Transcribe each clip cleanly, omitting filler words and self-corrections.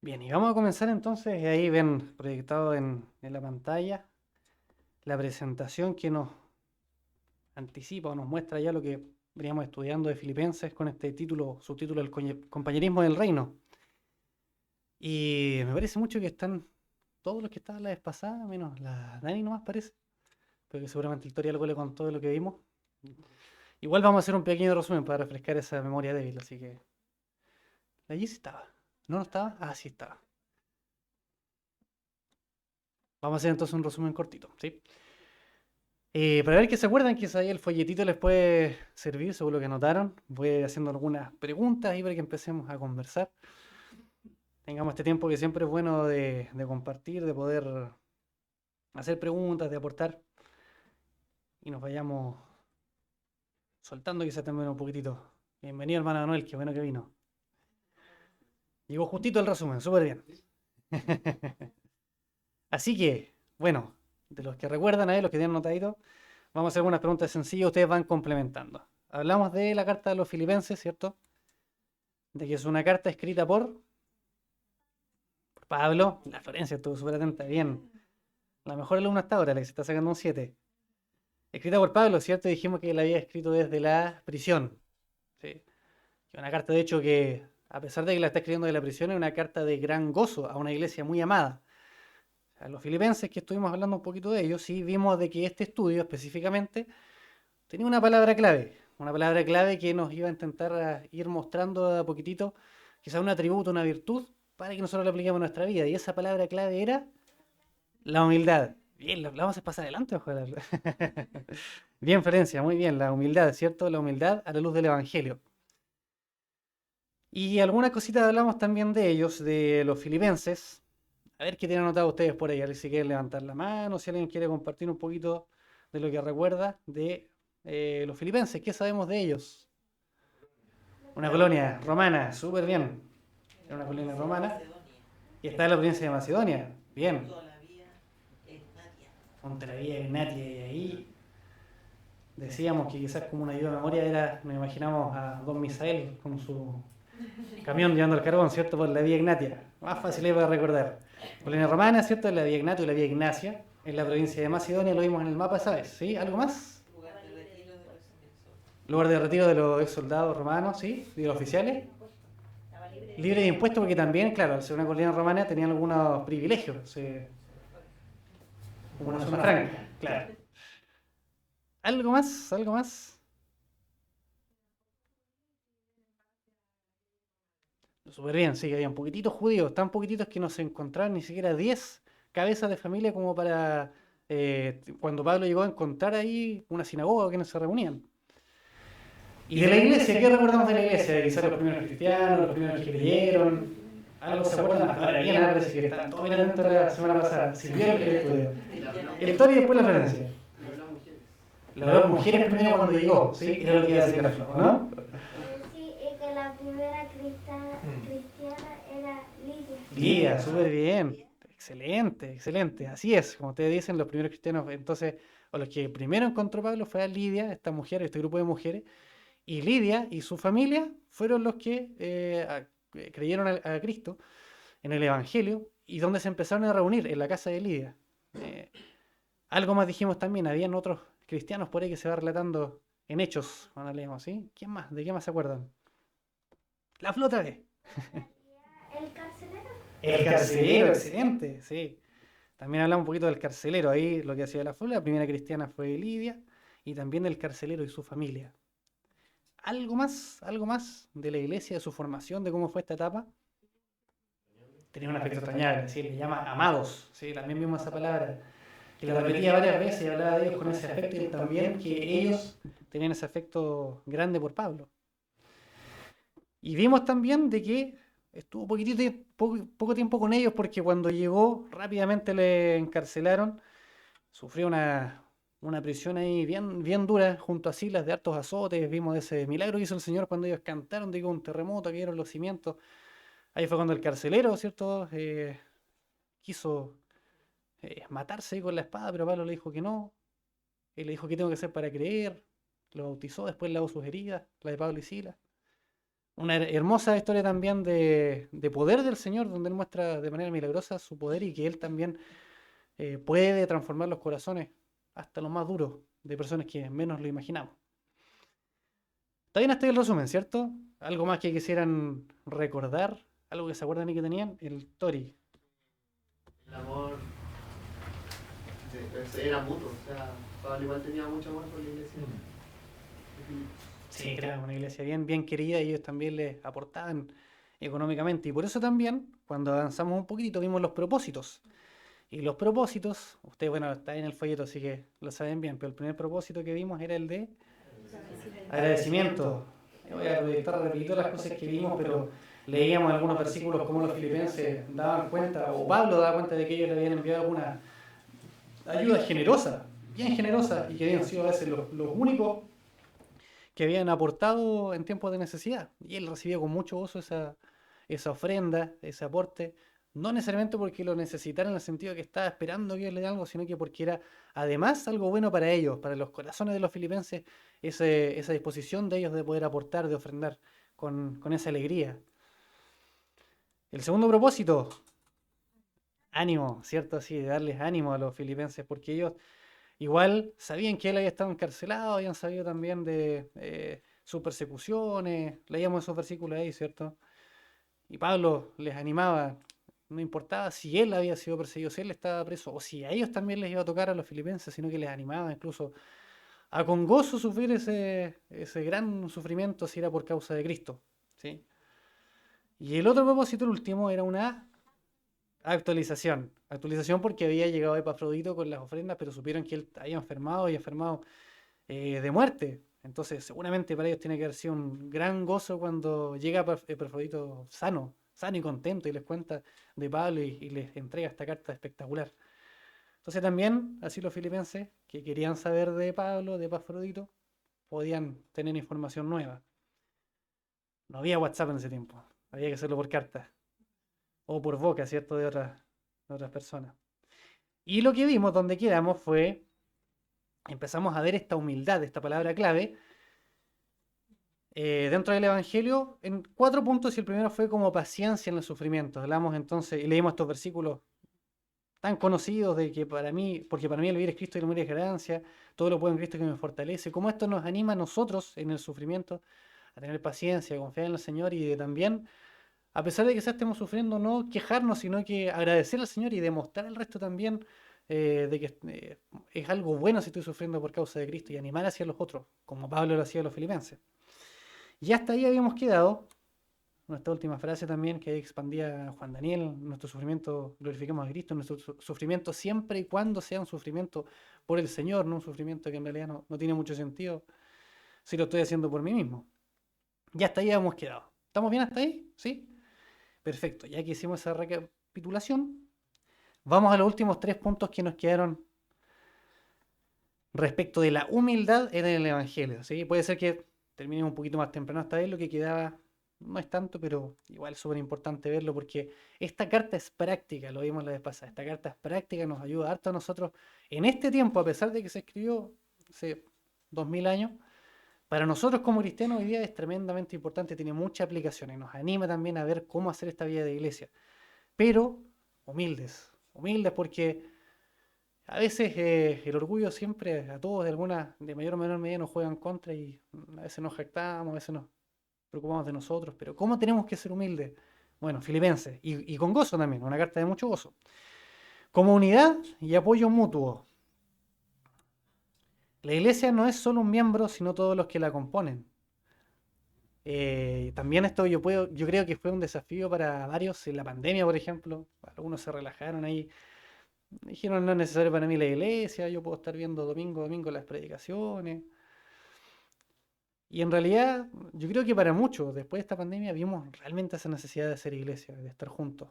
Bien, y vamos a comenzar entonces. Ahí ven proyectado en la pantalla la presentación que nos anticipa o nos muestra ya lo que veníamos estudiando de Filipenses con este título, subtítulo El compañerismo del reino. Y me parece mucho que están todos los que estaban la vez pasada, menos la Dani nomás parece, pero que seguramente el Tori algo le contó de lo que vimos. Igual vamos a hacer un pequeño resumen para refrescar esa memoria débil, así que... ¿La Jessie estaba? ¿No estaba? Ah, sí estaba. Vamos a hacer entonces un resumen cortito, ¿sí? Para ver que se acuerdan, quizás ahí el folletito les puede servir, seguro que notaron. Voy haciendo algunas preguntas ahí para que empecemos a conversar. Tengamos este tiempo que siempre es bueno de compartir, de poder hacer preguntas, de aportar y nos vayamos soltando quizás también un poquitito. Bienvenido, hermano Manuel, qué bueno que vino. Llegó justito el resumen, súper bien. Así que, bueno, de los que recuerdan ahí, los que tienen notadito, vamos a hacer algunas preguntas sencillas, ustedes van complementando. Hablamos de la carta de los filipenses, ¿cierto? De que es una carta escrita por Pablo. La Florencia estuvo súper atenta, bien. La mejor alumna hasta ahora, la que se está sacando un 7. Escrita por Pablo, ¿cierto? Dijimos que la había escrito desde la prisión. ¿Sí? Una carta, de hecho, que a pesar de que la está escribiendo de la prisión, es una carta de gran gozo a una iglesia muy amada. A los filipenses, que estuvimos hablando un poquito de ellos, sí vimos de que este estudio específicamente tenía una palabra clave que nos iba a intentar ir mostrando a poquitito, quizá un atributo, una virtud, para que nosotros la apliquemos en nuestra vida. Y esa palabra clave era la humildad. Bien, la vamos a pasar adelante, ojalá. Bien, Ferencia, muy bien, la humildad, ¿cierto? La humildad a la luz del Evangelio. Y algunas cositas hablamos también de ellos, de los filipenses. A ver qué tienen anotado ustedes por ahí, a ver si quieren levantar la mano, si alguien quiere compartir un poquito de lo que recuerda de los filipenses, ¿qué sabemos de ellos? Una colonia romana, súper bien. Era una colonia romana. Y está en la provincia de Macedonia. Bien. Ponte la Vía Ignatia y ahí decíamos que quizás como una ayuda de memoria era, nos imaginamos a Don Misael con su camión llevando el carbón, ¿cierto? Por la Vía Ignatia. Más fácil es para recordar. Colonia romana, ¿cierto? La Vía Ignatia y la Vía Ignacia. En la provincia de Macedonia lo vimos en el mapa, ¿sabes? ¿Sí? ¿Algo más? Lugar de retiro de los ex soldados romanos, ¿sí? Y de los oficiales. Libre de impuestos porque también, claro, al ser una colonia romana tenían algunos privilegios, como una zona franca, claro. ¿Algo más? ¿Algo más? Súper bien, sí, había un poquititos judíos, tan poquititos que no se encontraban ni siquiera 10 cabezas de familia como para cuando Pablo llegó a encontrar ahí una sinagoga que no se reunían. Y de la iglesia, ¿qué recordamos de la iglesia? Quizás los primeros cristianos, los primeros que creyeron. ¿Algo se acuerdan? Ahora bien, parece que están todos bien atentos la semana pasada. Si vieron el estudio. El Tori y después la Florencia. Las dos mujeres primero cuando llegó, ¿sí? Era lo que iba a decir la Flor, ¿no? Sí, y que la primera cristiana era Lidia. Lidia, súper bien. Excelente, excelente. Así es, como ustedes dicen, los primeros cristianos, entonces, o los que primero encontró Pablo fue a Lidia, esta mujer, este grupo de mujeres, y Lidia y su familia fueron los que creyeron a Cristo en el Evangelio y donde se empezaron a reunir en la casa de Lidia. Eh, Algo más dijimos también, habían otros cristianos por ahí que se va relatando en Hechos, cuando leemos, ¿sí? ¿Quién más? ¿De qué más se acuerdan? La flota de. El carcelero. El carcelero, excelente, sí. También hablamos un poquito del carcelero, ahí lo que hacía la flota. La primera cristiana fue Lidia y también del carcelero y su familia. Algo más de la iglesia, de su formación, de cómo fue esta etapa? Tenía un afecto extrañable, ¿sí? Le llama amados, ¿sí? También vimos esa palabra, que la repetía varias veces y hablaba de ellos con ese afecto y también que ellos tenían ese afecto grande por Pablo. Y vimos también de que estuvo poco tiempo con ellos porque cuando llegó rápidamente le encarcelaron, sufrió una prisión ahí bien, bien dura junto a Silas de hartos azotes. Vimos ese milagro que hizo el Señor cuando ellos cantaron, digo, un terremoto, cayeron los cimientos. Ahí fue cuando el carcelero, ¿cierto? Quiso matarse ahí con la espada, pero Pablo le dijo que no. Él le dijo qué tengo que hacer para creer. Lo bautizó, después lavó sus heridas, la de Pablo y Silas. Una hermosa historia también de poder del Señor, donde Él muestra de manera milagrosa su poder y que Él también puede transformar los corazones hasta los más duros de personas que menos lo imaginamos. Está bien hasta ahí el resumen, ¿cierto? Algo más que quisieran recordar, algo que se acuerdan y que tenían, el Tori. El amor era mutuo, o sea, Pablo igual tenía mucho amor por la iglesia. Sí, era una iglesia bien, bien querida y ellos también les aportaban económicamente. Y por eso también, cuando avanzamos un poquitito, vimos los propósitos. Y los propósitos, ustedes, bueno, está en el folleto, así que lo saben bien, pero el primer propósito que vimos era el de agradecimiento. Voy a proyectar rapidito las cosas que vimos, pero leíamos algunos versículos como los filipenses daban cuenta, o Pablo daba cuenta de que ellos le habían enviado alguna ayuda generosa, bien generosa, y que habían sido a veces los únicos que habían aportado en tiempos de necesidad. Y él recibió con mucho gozo esa ofrenda, ese aporte, no necesariamente porque lo necesitara en el sentido de que estaba esperando que ellos le den algo, sino que porque era además algo bueno para ellos, para los corazones de los filipenses, esa disposición de ellos de poder aportar, de ofrendar con esa alegría. El segundo propósito, ánimo, ¿cierto? Sí, de darles ánimo a los filipenses, porque ellos igual sabían que él había estado encarcelado, habían sabido también de sus persecuciones, leíamos esos versículos ahí, ¿cierto? Y Pablo les animaba, no importaba si él había sido perseguido, si él estaba preso, o si a ellos también les iba a tocar a los filipenses, sino que les animaba incluso a con gozo sufrir ese gran sufrimiento si era por causa de Cristo, ¿sí? Y el otro propósito, el último, era una actualización. Actualización porque había llegado Epafrodito con las ofrendas, pero supieron que él había enfermado y enfermado de muerte. Entonces, seguramente para ellos tiene que haber sido un gran gozo cuando llega Epafrodito sano, sano y contento y les cuenta de Pablo y les entrega esta carta espectacular. Entonces también, así los filipenses que querían saber de Pablo, de Epafrodito, podían tener información nueva. No había WhatsApp en ese tiempo, había que hacerlo por carta o por boca, ¿cierto? De otras personas. Y lo que vimos, donde quedamos, fue, empezamos a ver esta humildad, esta palabra clave, dentro del Evangelio en 4 puntos y el primero fue como paciencia en el sufrimiento. Hablamos entonces y leímos estos versículos tan conocidos de que para mí, porque para mí el vivir es Cristo y el morir es ganancia, todo lo puedo en Cristo que me fortalece, como esto nos anima a nosotros en el sufrimiento a tener paciencia, a confiar en el Señor y de también, a pesar de que quizás estemos sufriendo, no quejarnos, sino que agradecer al Señor y demostrar al resto también de que es algo bueno si estoy sufriendo por causa de Cristo y animar hacia los otros, como Pablo lo hacía a los filipenses. Y hasta ahí habíamos quedado. Nuestra última frase también que expandía Juan Daniel, nuestro sufrimiento glorifiquemos a Cristo, nuestro sufrimiento siempre y cuando sea un sufrimiento por el Señor, no un sufrimiento que en realidad no tiene mucho sentido si lo estoy haciendo por mí mismo. Ya hasta ahí habíamos quedado. ¿Estamos bien hasta ahí? ¿Sí? Perfecto, ya que hicimos esa recapitulación, vamos a los últimos 3 puntos que nos quedaron respecto de la humildad en el Evangelio. ¿Sí? Puede ser que terminemos un poquito más temprano hasta ahí, lo que quedaba no es tanto, pero igual es súper importante verlo porque esta carta es práctica, lo vimos la vez pasada, esta carta es práctica, nos ayuda harto a nosotros en este tiempo, a pesar de que se escribió hace 2000 años, para nosotros como cristianos hoy día es tremendamente importante, tiene muchas aplicaciones, nos anima también a ver cómo hacer esta vida de iglesia, pero humildes, humildes porque a veces el orgullo siempre a todos de mayor o menor medida nos juega en contra y a veces nos jactamos, a veces nos preocupamos de nosotros, pero ¿cómo tenemos que ser humildes? Bueno, filipenses, y con gozo también, una carta de mucho gozo. Como unidad y apoyo mutuo. La iglesia no es solo un miembro, sino todos los que la componen. También esto yo creo que fue un desafío para varios en la pandemia, por ejemplo. Algunos se relajaron ahí. Dijeron, no es necesario para mí la iglesia, yo puedo estar viendo domingo a domingo las predicaciones. Y en realidad, yo creo que para muchos, después de esta pandemia, vimos realmente esa necesidad de hacer iglesia, de estar juntos.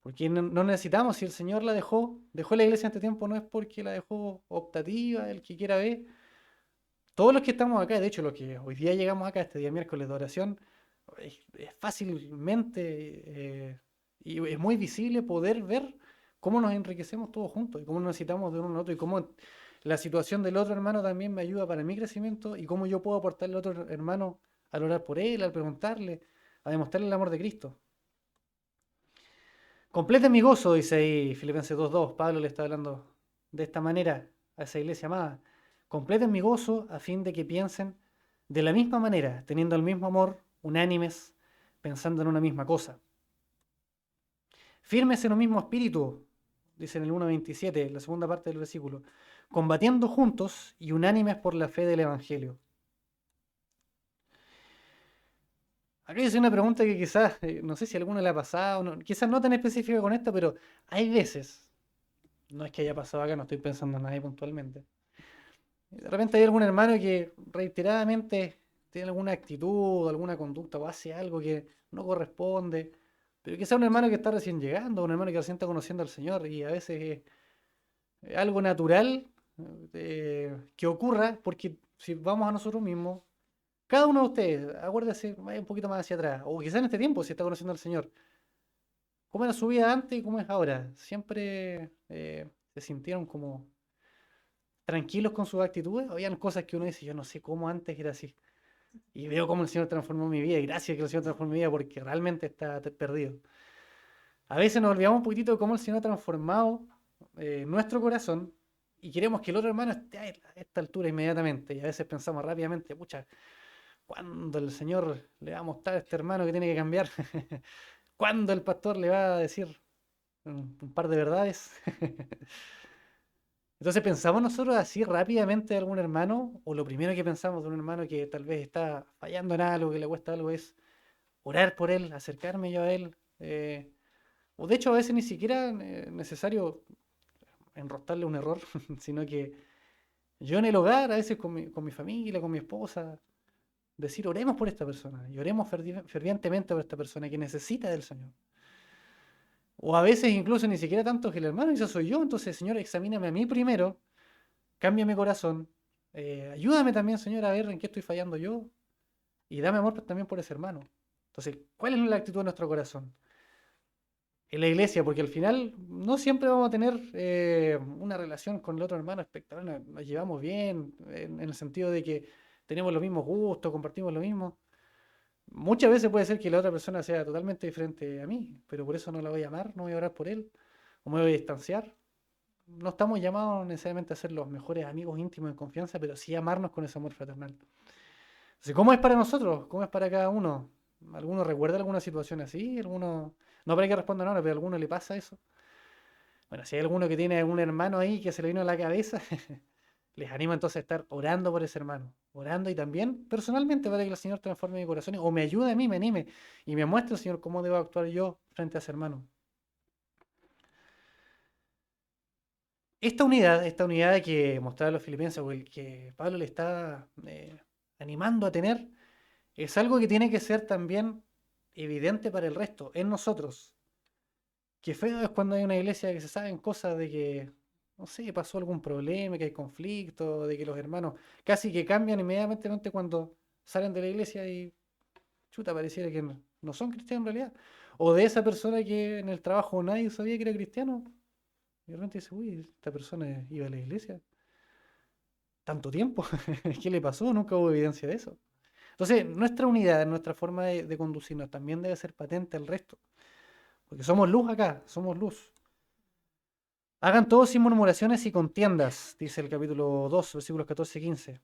Porque no necesitamos, si el Señor la dejó la iglesia en este tiempo, no es porque la dejó optativa, el que quiera ver. Todos los que estamos acá, de hecho, los que hoy día llegamos acá, este día miércoles de oración, es fácilmente y es muy visible poder ver cómo nos enriquecemos todos juntos y cómo nos necesitamos de uno al otro y cómo la situación del otro hermano también me ayuda para mi crecimiento y cómo yo puedo aportarle al otro hermano al orar por él, al preguntarle, a demostrarle el amor de Cristo. Completen mi gozo, dice ahí Filipenses 2:2. Pablo le está hablando de esta manera a esa iglesia amada. Completen mi gozo a fin de que piensen de la misma manera, teniendo el mismo amor, unánimes, pensando en una misma cosa. Firmes en un mismo espíritu, dice en el 1:27, la segunda parte del versículo, combatiendo juntos y unánimes por la fe del Evangelio. Acá hice una pregunta que quizás, no sé si a alguno le ha pasado, quizás no tan específica con esta, pero hay veces, no es que haya pasado acá, no estoy pensando en nadie puntualmente. De repente hay algún hermano que reiteradamente tiene alguna actitud, alguna conducta o hace algo que no corresponde, pero quizás un hermano que está recién llegando, un hermano que recién está conociendo al Señor y a veces es algo natural que ocurra porque si vamos a nosotros mismos, cada uno de ustedes, acuérdese, vaya un poquito más hacia atrás, o quizás en este tiempo, si está conociendo al Señor, ¿cómo era su vida antes y cómo es ahora? ¿Siempre se sintieron como tranquilos con sus actitudes? ¿O habían cosas que uno dice, yo no sé cómo antes era así? Y veo cómo el Señor transformó mi vida, y gracias que el Señor transformó mi vida porque realmente está perdido. A veces nos olvidamos un poquitito de cómo el Señor ha transformado nuestro corazón y queremos que el otro hermano esté a esta altura inmediatamente. Y a veces pensamos rápidamente, pucha, ¿cuándo el Señor le va a mostrar a este hermano que tiene que cambiar? ¿Cuándo el pastor le va a decir un par de verdades? Entonces pensamos nosotros así rápidamente de algún hermano, o lo primero que pensamos de un hermano que tal vez está fallando en algo, que le cuesta algo, es orar por él, acercarme yo a él. O de hecho a veces ni siquiera es necesario enroscarle un error, sino que yo en el hogar, a veces con mi familia, con mi esposa, decir oremos por esta persona y oremos fervientemente por esta persona que necesita del Señor. O a veces incluso ni siquiera tanto que el hermano, eso soy yo, entonces Señor, examíname a mí primero, cambia mi corazón, ayúdame también Señor a ver en qué estoy fallando yo y dame amor también por ese hermano. Entonces, ¿cuál es la actitud de nuestro corazón? En la iglesia, porque al final no siempre vamos a tener una relación con el otro hermano espectacular, nos llevamos bien, en el sentido de que tenemos los mismos gustos, compartimos lo mismo. Muchas veces puede ser que la otra persona sea totalmente diferente a mí, pero por eso no la voy a amar, no voy a orar por él, o me voy a distanciar. No estamos llamados necesariamente a ser los mejores amigos íntimos en confianza, pero sí amarnos con ese amor fraternal. Entonces, ¿cómo es para nosotros? ¿Cómo es para cada uno? ¿Alguno recuerda alguna situación así? ¿Alguno? No para que respondan ahora, pero ¿a alguno le pasa eso? Bueno, si hay alguno que tiene algún hermano ahí que se le vino a la cabeza, les animo entonces a estar orando por ese hermano. Orando y también personalmente para que el Señor transforme mi corazón o me ayude a mí, me anime y me muestre, Señor, cómo debo actuar yo frente a ese hermano. Esta unidad que mostraba los filipenses o el que Pablo le está animando a tener, es algo que tiene que ser también evidente para el resto, en nosotros. Qué feo es cuando hay una iglesia que se saben cosas de que, no sé, pasó algún problema, que hay conflicto, de que los hermanos casi que cambian inmediatamente cuando salen de la iglesia y chuta, pareciera que no son cristianos en realidad. O de esa persona que en el trabajo nadie sabía que era cristiano. Y de repente dice, uy, esta persona iba a la iglesia tanto tiempo. ¿Qué le pasó? Nunca hubo evidencia de eso. Entonces, nuestra unidad, nuestra forma de conducirnos también debe ser patente al resto. Porque somos luz acá, somos luz. Hagan todo sin murmuraciones y contiendas, dice el capítulo 2, versículos 14 y 15,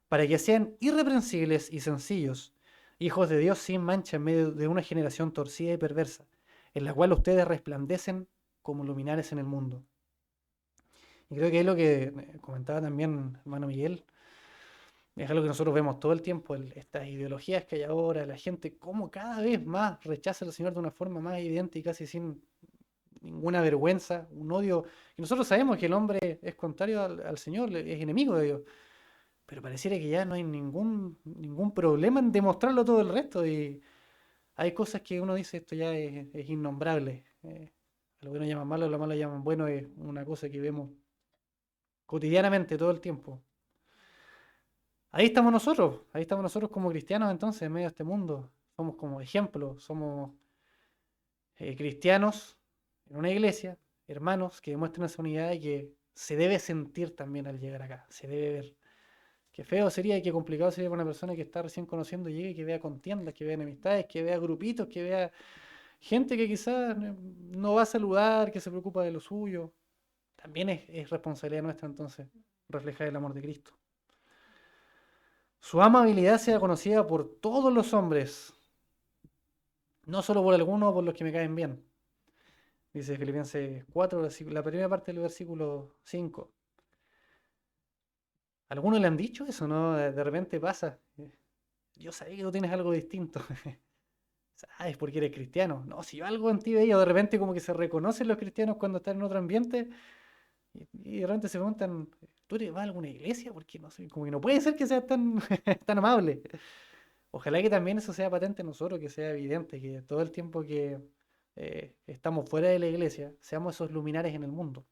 para que sean irreprensibles y sencillos, hijos de Dios sin mancha en medio de una generación torcida y perversa, en la cual ustedes resplandecen como luminares en el mundo. Y creo que es lo que comentaba también hermano Miguel, es algo que nosotros vemos todo el tiempo, estas ideologías que hay ahora, la gente como cada vez más rechaza al Señor de una forma más evidente y casi sin ninguna vergüenza, un odio. Y nosotros sabemos que el hombre es contrario al Señor, es enemigo de Dios. Pero pareciera que ya no hay ningún problema en demostrarlo todo el resto. Y hay cosas que uno dice, esto ya es innombrable. Lo que uno llama malo, lo malo llaman bueno, es una cosa que vemos cotidianamente todo el tiempo. Ahí estamos nosotros como cristianos entonces en medio de este mundo. Somos como ejemplo, somos cristianos en una iglesia, hermanos que demuestran esa unidad y que se debe sentir también al llegar acá, se debe ver Qué feo sería y qué complicado sería para una persona que está recién conociendo, llegue y que vea contiendas, que vea enemistades, que vea grupitos, que vea gente que quizás no va a saludar, que se preocupa de lo suyo. También es responsabilidad nuestra entonces reflejar el amor de Cristo. Su amabilidad sea conocida por todos los hombres, no solo por algunos o por los que me caen bien. Dice Filipenses 4, la primera parte del versículo 5. ¿Algunos le han dicho eso, no? De repente pasa. Yo sabía que tú tienes algo distinto. ¿Sabes por qué eres cristiano? No, si yo algo en ti veía, de repente como que se reconocen los cristianos cuando están en otro ambiente y de repente se preguntan, ¿vas a alguna iglesia? Porque no sé, como que no puede ser que seas tan, tan amable. Ojalá que también eso sea patente en nosotros, que sea evidente, que todo el tiempo que estamos fuera de la iglesia, seamos esos luminares en el mundo.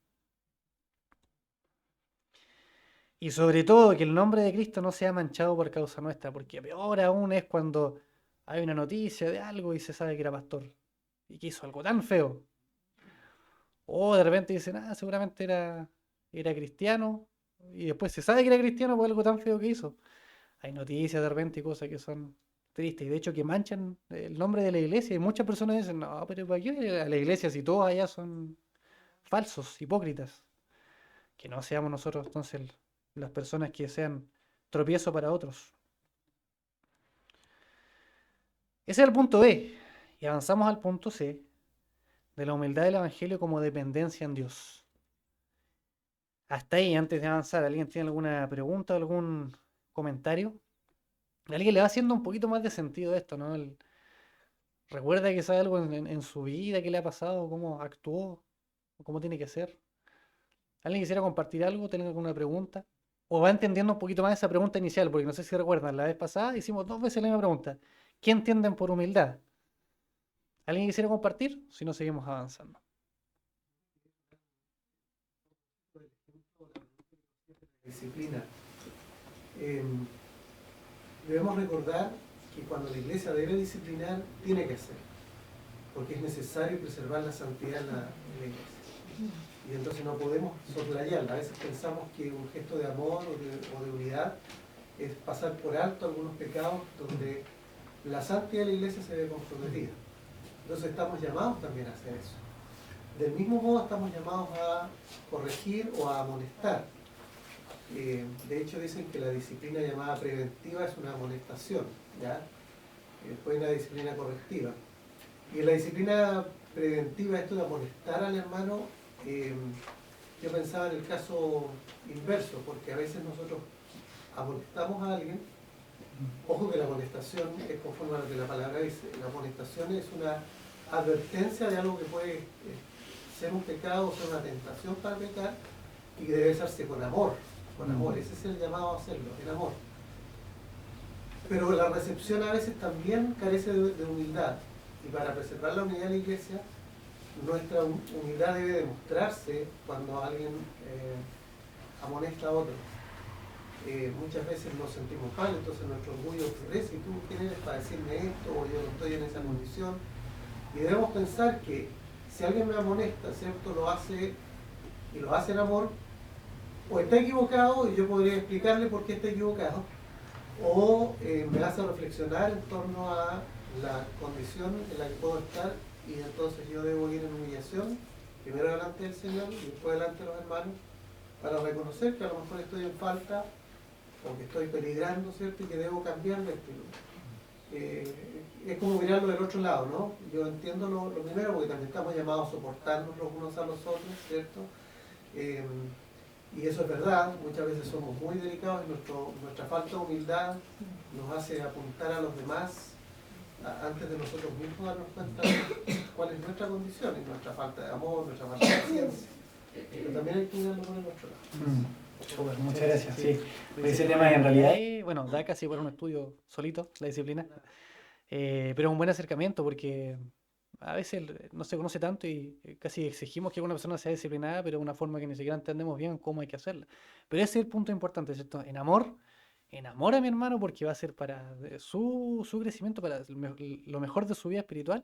Y sobre todo que el nombre de Cristo no sea manchado por causa nuestra, porque peor aún es cuando hay una noticia de algo y se sabe que era pastor y que hizo algo tan feo. O de repente dicen, ah, seguramente era cristiano y después se sabe que era cristiano por algo tan feo que hizo. Hay noticias de repente y cosas que son tristes y de hecho que manchan el nombre de la iglesia y muchas personas dicen, no, pero ¿para qué ir a la iglesia si todos allá son falsos, hipócritas? Que no seamos nosotros entonces las personas que sean tropiezo para otros. Ese es el punto B. Y avanzamos al punto C, de la humildad del Evangelio como dependencia en Dios. Hasta ahí, antes de avanzar, ¿alguien tiene alguna pregunta o algún comentario? ¿A alguien le va haciendo un poquito más de sentido esto, no? ¿Recuerda que sabe algo en su vida, qué le ha pasado, cómo actuó, cómo tiene que ser? ¿Alguien quisiera compartir algo, tener alguna pregunta? ¿O va entendiendo un poquito más esa pregunta inicial? Porque no sé si recuerdan, la vez pasada hicimos 2 veces la misma pregunta. ¿Qué entienden por humildad? ¿Alguien quisiera compartir? Si no, seguimos avanzando. Disciplina. Eh, Debemos recordar que cuando la iglesia debe disciplinar, tiene que hacer, porque es necesario preservar la santidad en la iglesia. Y entonces no podemos soslayarla. A veces pensamos que un gesto de amor o de unidad es pasar por alto algunos pecados donde la santidad de la iglesia se ve comprometida. Entonces estamos llamados también a hacer eso. Del mismo modo estamos llamados a corregir o a amonestar. De hecho dicen que la disciplina llamada preventiva es una amonestación, ¿ya? Después hay una disciplina correctiva. Y en la disciplina preventiva, esto de amonestar al hermano, yo pensaba en el caso inverso, porque a veces nosotros amonestamos a alguien. Ojo que la amonestación es conforme a lo que la palabra dice. La amonestación es una advertencia de algo que puede ser un pecado o ser una tentación para pecar y que debe hacerse con amor. Con amor, ese es el llamado a hacerlo, el amor. Pero la recepción a veces también carece de humildad. Y para preservar la unidad de la iglesia, nuestra humildad debe demostrarse cuando alguien amonesta a otro. Muchas veces nos sentimos mal, entonces nuestro orgullo florece, ¿y tú quién eres para decirme esto? O yo no estoy en esa condición. Y debemos pensar que si alguien me amonesta, ¿cierto? Lo hace en amor, o está equivocado y yo podría explicarle por qué está equivocado, o me hace reflexionar en torno a la condición en la que puedo estar y entonces yo debo ir en humillación, primero delante del Señor y después delante de los hermanos, para reconocer que a lo mejor estoy en falta o que estoy peligrando, ¿cierto? Y que debo cambiar de estilo. Es como mirarlo del otro lado, ¿no? Yo entiendo lo primero porque también estamos llamados a soportarnos los unos a los otros, ¿cierto? Y eso es verdad, muchas veces somos muy delicados y nuestra falta de humildad nos hace apuntar a los demás antes de nosotros mismos darnos cuenta cuál es nuestra condición y nuestra falta de amor, nuestra falta de paciencia. Pero también hay que mirarlo por el otro lado. Muchas gracias. Sí. Ese tema en realidad, bueno, da casi por un estudio solito, la disciplina, pero es un buen acercamiento porque a veces no se conoce tanto y casi exigimos que una persona sea disciplinada, pero de una forma que ni siquiera entendemos bien cómo hay que hacerla. Pero ese es el punto importante, ¿cierto? Enamora a mi hermano porque va a ser para su crecimiento, para lo mejor de su vida espiritual.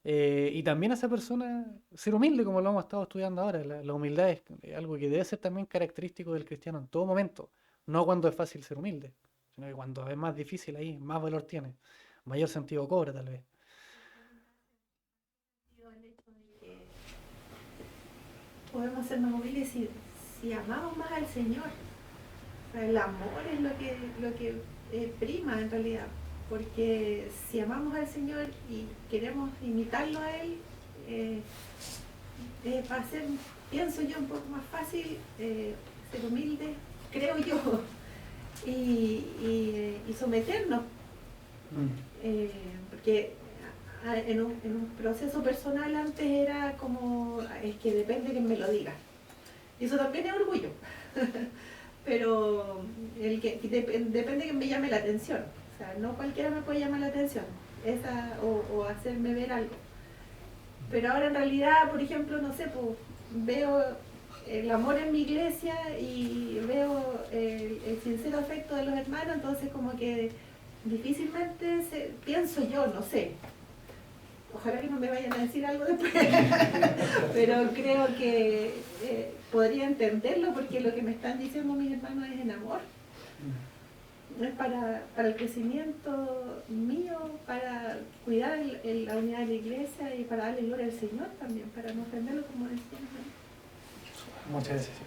Y también a esa persona ser humilde, como lo hemos estado estudiando ahora. La humildad es algo que debe ser también característico del cristiano en todo momento. No cuando es fácil ser humilde, sino que cuando es más difícil ahí, más valor tiene, mayor sentido cobra tal vez. El hecho de que podemos ser más humildes si amamos más al Señor. O sea, el amor es lo que prima en realidad, porque si amamos al Señor y queremos imitarlo a Él, va a ser, pienso yo, un poco más fácil ser humilde, creo yo, y someternos, porque en un proceso personal antes era como, es que depende de quien me lo diga. Y eso también es orgullo. Pero depende de que me llame la atención. O sea, no cualquiera me puede llamar la atención o hacerme ver algo. Pero ahora en realidad, por ejemplo, no sé, pues, veo el amor en mi iglesia y veo el sincero afecto de los hermanos, entonces como que difícilmente pienso yo, no sé. Ojalá que no me vayan a decir algo después, pero creo que podría entenderlo porque lo que me están diciendo mis hermanos es en amor. Es para el crecimiento mío, para cuidar la unidad de la iglesia y para darle gloria al Señor también, para no ofenderlo como decían. Muchas gracias.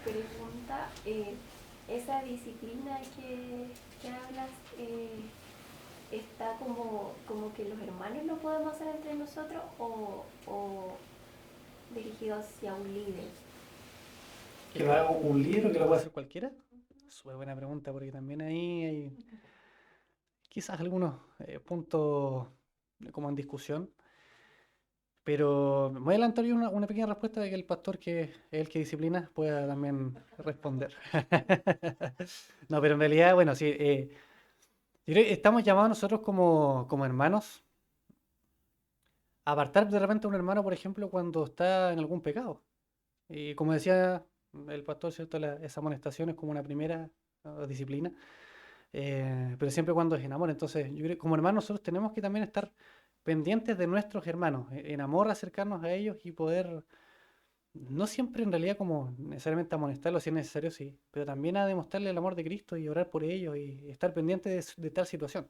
Pregunta, esa disciplina que hablas, ¿está como que los hermanos lo podemos hacer entre nosotros o dirigido hacia un líder? ¿Que lo haga un líder o que lo pueda hacer cualquiera? Súper buena pregunta, porque también ahí hay quizás algunos puntos como en discusión. Pero me voy a adelantar yo una pequeña respuesta de que el pastor, que es el que disciplina, pueda también responder. No, pero en realidad, bueno, sí, yo creo que estamos llamados nosotros como hermanos a apartar de repente a un hermano, por ejemplo, cuando está en algún pecado. Y como decía el pastor, ¿cierto? Esa amonestación es como una primera disciplina, pero siempre cuando es en amor. Entonces, yo creo que como hermanos nosotros tenemos que también estar pendientes de nuestros hermanos, en amor acercarnos a ellos y poder, no siempre en realidad como necesariamente amonestarlos si es necesario, sí, pero también a demostrarle el amor de Cristo y orar por ellos y estar pendientes de tal situación.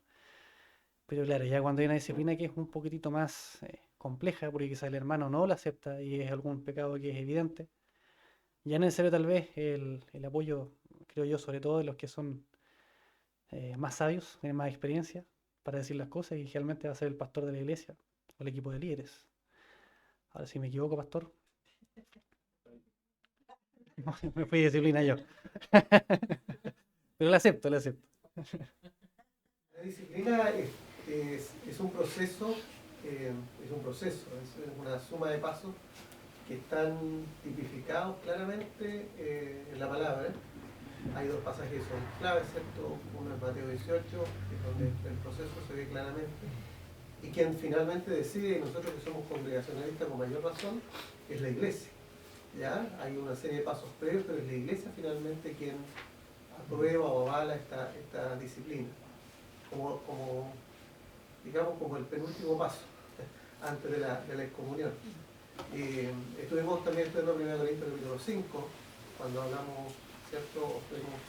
Pero claro, ya cuando hay una disciplina que es un poquitito más compleja, porque quizás el hermano no lo acepta y es algún pecado que es evidente, ya es necesario tal vez el apoyo, creo yo, sobre todo de los que son más sabios, tienen más experiencia para decir las cosas y generalmente va a ser el pastor de la iglesia o el equipo de líderes. Ahora, si me equivoco, pastor, me fui de disciplina yo. Pero la acepto, la acepto. La disciplina es un proceso, es una suma de pasos que están tipificados claramente en la palabra. Hay dos pasajes que son claves, ¿cierto? Uno es Mateo 18, que es donde el proceso se ve claramente. Y quien finalmente decide, y nosotros que somos congregacionalistas con mayor razón, es la iglesia. ¿Ya? Hay una serie de pasos previos, pero es la iglesia finalmente quien aprueba o avala esta disciplina. Digamos, como el penúltimo paso antes de la excomunión. Estuvimos también estudiando 1 Corintios capítulo 5, cuando hablamos, ¿cierto? Estuvimos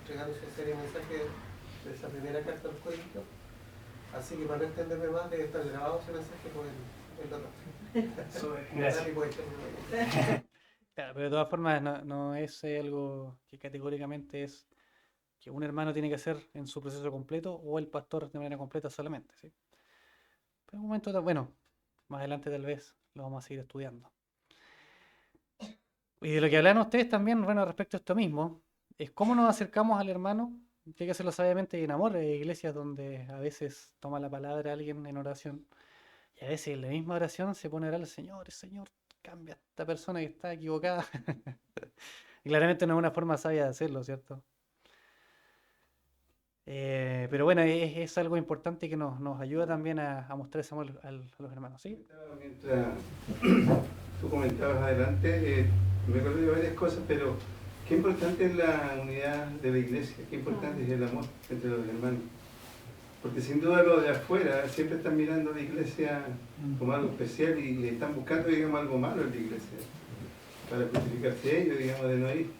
entregando esa serie de mensajes de esa primera carta a los Corintios. Así que para no extenderme más, debe estar grabado ese mensaje por el Gracias. Claro, pero de todas formas no es algo que categóricamente es que un hermano tiene que hacer en su proceso completo o el pastor de manera completa solamente, ¿sí? Pero en un momento, bueno, más adelante tal vez lo vamos a seguir estudiando. Y de lo que hablan ustedes también, bueno, respecto a esto mismo, es cómo nos acercamos al hermano. Tiene que hacerlo sabiamente y en amor. Hay iglesias donde a veces toma la palabra alguien en oración y a veces en la misma oración se pone a orar al Señor, Señor, cambia a esta persona que está equivocada. Y claramente no es una forma sabia de hacerlo, ¿cierto? Pero bueno, es algo importante que nos ayuda también a mostrar ese amor a los hermanos, ¿sí? Mientras tú comentabas adelante, me acuerdo de varias cosas, pero qué importante es la unidad de la iglesia, qué importante es el amor entre los hermanos. Porque sin duda los de afuera siempre están mirando a la iglesia como algo especial y están buscando, digamos, algo malo en la iglesia, para justificarse ellos, digamos, de no ir.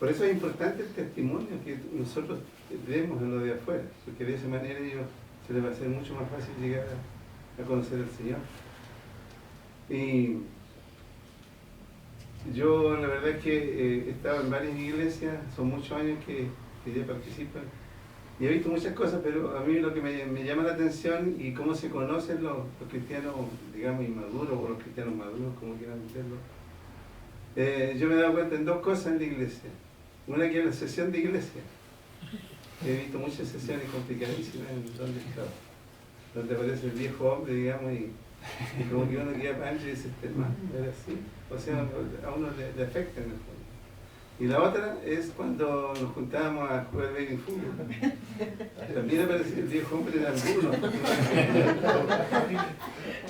Por eso es importante el testimonio que nosotros demos a lo de afuera, porque de esa manera ellos se les va a hacer mucho más fácil llegar a conocer al Señor. Y yo la verdad es que he estado en varias iglesias, son muchos años que ya participan, y he visto muchas cosas, pero a mí lo que me llama la atención y cómo se conocen los cristianos, digamos, inmaduros, o los cristianos maduros, como quieran decirlo. Yo me he dado cuenta en dos cosas en la iglesia. Una que es la sesión de iglesia. He visto muchas sesiones complicadísimas en donde he estado, donde aparece el viejo hombre, digamos, y como que uno queda pancho y dice, este hermano, era así. O sea, a uno le afecta en el fondo. Y la otra es cuando nos juntábamos a jugar baby fútbol. También aparece el viejo hombre en algunos.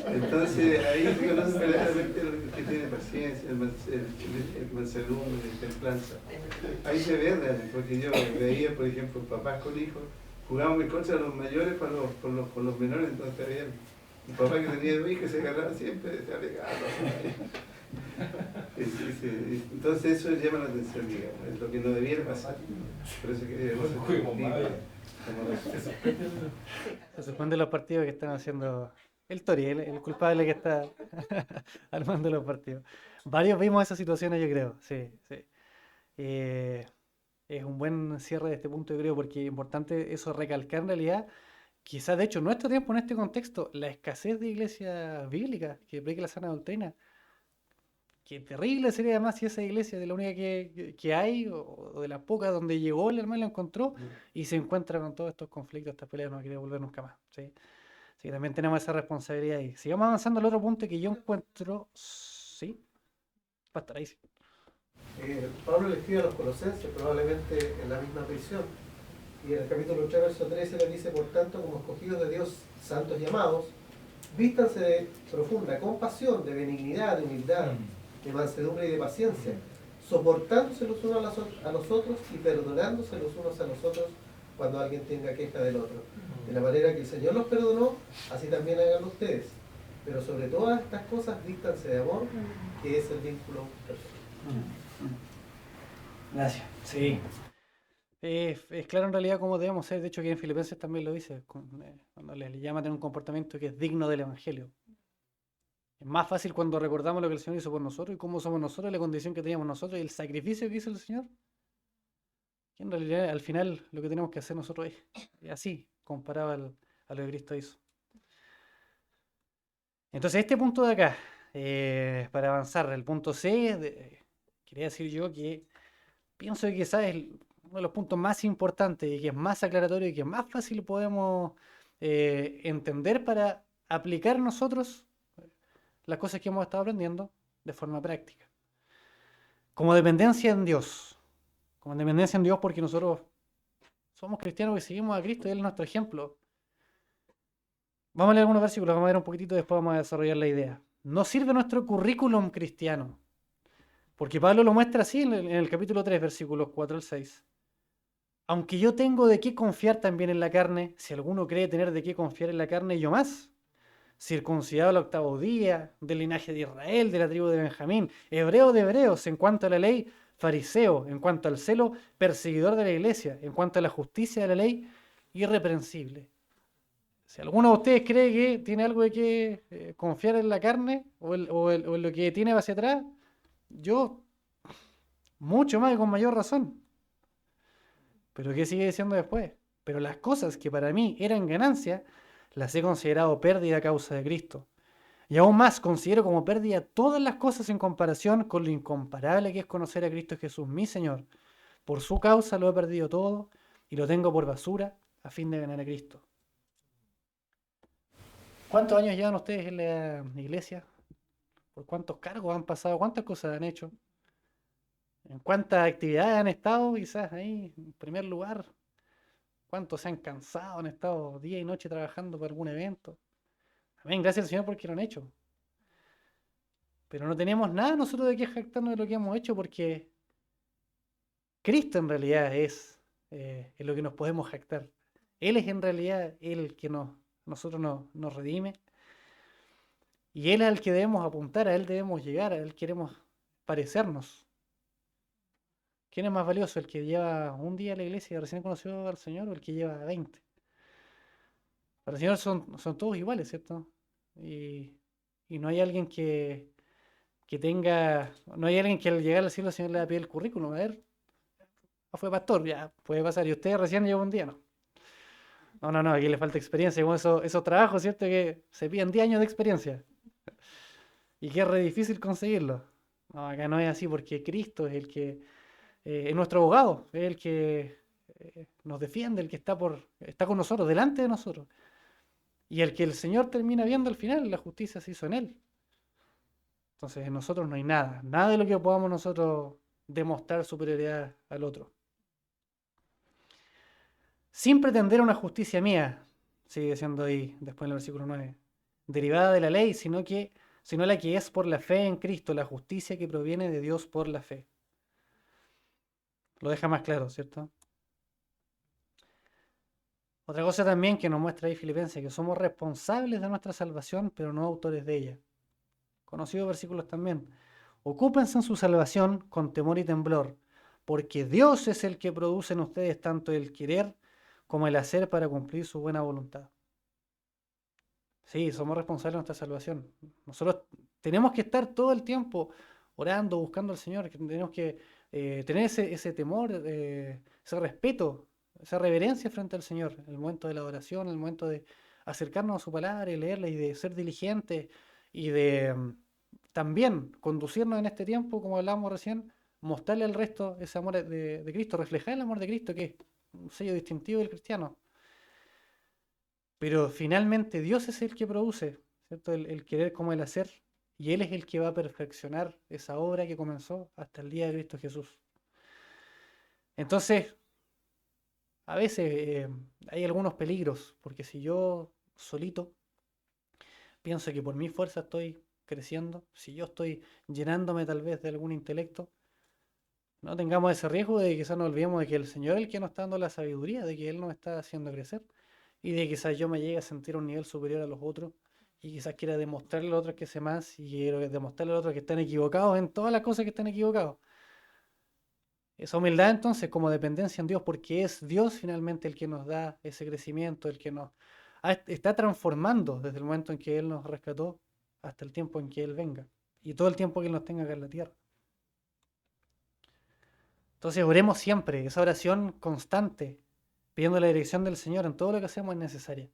Entonces ahí se conoce verdaderamente el que tiene paciencia, el mansedumbre, la templanza. Ahí se ve realmente, porque yo veía, por ejemplo, papás con hijos, jugábamos en contra de los mayores con los menores, entonces había un papá que tenía 2 hijos se agarraba siempre, se alegaba. Entonces eso llama la atención, digamos, es lo que no debiera pasar. Por eso que Se suspende los partidos que están haciendo el Tori, el culpable que está armando los partidos. Varios vimos esas situaciones, yo creo, sí, sí. Es un buen cierre de este punto, yo creo, porque es importante eso recalcar en realidad, quizás de hecho en nuestro tiempo, en este contexto, la escasez de iglesias bíblicas que prediquen la sana doctrina. Qué terrible sería además si esa iglesia de la única que hay, o de las pocas donde llegó el hermano y lo encontró, y se encuentra con todos estos conflictos, estas peleas, no quiere volver nunca más. ¿Sí? Así que también tenemos esa responsabilidad ahí. Sigamos avanzando al otro punto que yo encuentro, sí, va a estar ahí. Sí. Pablo le escribe a los colosenses, probablemente en la misma prisión, y en el capítulo 3, verso 13 le dice, por tanto, como escogidos de Dios, santos y amados, vístanse de profunda compasión, de benignidad, de humildad, de mansedumbre y de paciencia, soportándose los unos a los otros y perdonándose los unos a los otros cuando alguien tenga queja del otro. De la manera que el Señor los perdonó, así también hagan ustedes. Pero sobre todas estas cosas, vístanse de amor, que es el vínculo perfecto. Gracias. Sí. Es claro en realidad cómo debemos ser. De hecho, aquí en Filipenses también lo dice, cuando le llama a tener un comportamiento que es digno del Evangelio. Es más fácil cuando recordamos lo que el Señor hizo por nosotros y cómo somos nosotros, la condición que teníamos nosotros y el sacrificio que hizo el Señor. Que en realidad, al final, lo que tenemos que hacer nosotros es así, comparado a lo que Cristo hizo. Entonces, este punto de acá, para avanzar, el punto C, quería decir yo que pienso que quizás es uno de los puntos más importantes y que es más aclaratorio y que más fácil podemos entender para aplicar nosotros las cosas que hemos estado aprendiendo de forma práctica. Como dependencia en Dios. Como dependencia en Dios porque nosotros somos cristianos y seguimos a Cristo y Él es nuestro ejemplo. Vamos a leer algunos versículos, vamos a ver un poquitito y después vamos a desarrollar la idea. Nos sirve nuestro currículum cristiano. Porque Pablo lo muestra así en el capítulo 3, versículos 4 al 6. Aunque yo tengo de qué confiar también en la carne, si alguno cree tener de qué confiar en la carne, yo más. Circuncidado al 8º día, del linaje de Israel, de la tribu de Benjamín, hebreo de hebreos, en cuanto a la ley, fariseo, en cuanto al celo, perseguidor de la iglesia, en cuanto a la justicia de la ley, irreprensible. Si alguno de ustedes cree que tiene algo de que confiar en la carne o en lo que tiene hacia atrás, yo mucho más y con mayor razón. Pero ¿qué sigue diciendo después? Pero las cosas que para mí eran ganancia, las he considerado pérdida a causa de Cristo. Y aún más considero como pérdida todas las cosas en comparación con lo incomparable que es conocer a Cristo Jesús, mi Señor. Por su causa lo he perdido todo y lo tengo por basura a fin de ganar a Cristo. ¿Cuántos años llevan ustedes en la iglesia? ¿Por cuántos cargos han pasado? ¿Cuántas cosas han hecho? ¿En cuántas actividades han estado quizás ahí en primer lugar? ¿Cuántos se han cansado? Han estado día y noche trabajando para algún evento. Amén, gracias al Señor porque lo han hecho. Pero no tenemos nada nosotros de qué jactarnos de lo que hemos hecho porque Cristo en realidad es lo que nos podemos jactar. Él es en realidad el que nosotros nos redime. Y Él es al que debemos apuntar, a Él debemos llegar, a Él queremos parecernos. ¿Quién es más valioso? ¿El que lleva un día a la iglesia y recién conoció al Señor o el que lleva 20? Para el Señor son todos iguales, ¿cierto? Y, y no hay alguien que tenga, no hay alguien que al llegar al cielo el Señor le va a pedir el currículum. A ver, fue pastor, ya puede pasar. Y usted recién lleva un día, ¿no? No, aquí le falta experiencia. Como esos trabajos, ¿cierto? Que se piden 10 años de experiencia. Y que es re difícil conseguirlo. No, acá no es así porque Cristo es el que es nuestro abogado, es el que nos defiende, el que está con nosotros, delante de nosotros. Y el que el Señor termina viendo al final, la justicia se hizo en él. Entonces en nosotros no hay nada, nada de lo que podamos nosotros demostrar superioridad al otro. Sin pretender una justicia mía, sigue diciendo ahí después en el versículo 9, derivada de la ley, sino la que es por la fe en Cristo, la justicia que proviene de Dios por la fe. Lo deja más claro, ¿cierto? Otra cosa también que nos muestra ahí Filipenses, que somos responsables de nuestra salvación, pero no autores de ella. Conocidos versículos también. Ocúpense en su salvación con temor y temblor, porque Dios es el que produce en ustedes tanto el querer como el hacer para cumplir su buena voluntad. Sí, somos responsables de nuestra salvación. Nosotros tenemos que estar todo el tiempo orando, buscando al Señor, que tenemos que tener ese temor, ese respeto, esa reverencia frente al Señor, en el momento de la adoración, en el momento de acercarnos a su palabra y leerla y de ser diligentes y de también conducirnos en este tiempo, como hablábamos recién, mostrarle al resto ese amor de Cristo, reflejar el amor de Cristo, que es un sello distintivo del cristiano. Pero finalmente Dios es el que produce, ¿cierto? El querer como el hacer, y Él es el que va a perfeccionar esa obra que comenzó hasta el día de Cristo Jesús. Entonces, a veces hay algunos peligros, porque si yo solito pienso que por mi fuerza estoy creciendo, si yo estoy llenándome tal vez de algún intelecto, no tengamos ese riesgo de que quizás nos olvidemos de que el Señor es el que nos está dando la sabiduría, de que Él nos está haciendo crecer y de que quizás yo me llegue a sentir a un nivel superior a los otros y quizás quiera demostrarle a los otros que sé más y quiero demostrarle a los otros que están equivocados en todas las cosas que están equivocados. Esa humildad entonces como dependencia en Dios, porque es Dios finalmente el que nos da ese crecimiento, el que nos está transformando desde el momento en que Él nos rescató hasta el tiempo en que Él venga y todo el tiempo que Él nos tenga acá en la tierra. Entonces oremos siempre, esa oración constante, pidiendo la dirección del Señor en todo lo que hacemos es necesaria.